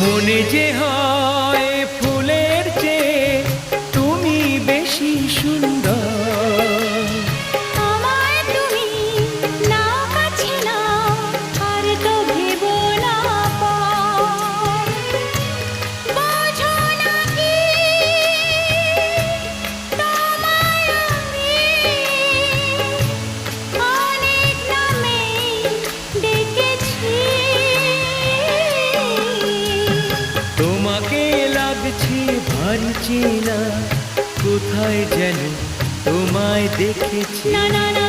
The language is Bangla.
মনে যে হয় ফুলের চেয়ে তুমি বেশি সুন্দর। আমায় তুমি না কাছে না আর তো ভেব না পর। বোঝো না কি তোমায় আমি অনেক নামে ডেকেছি। তোমাকে লাগছে ভারী চেনা, কোথায় যেন তোমায় দেখেছি। না না না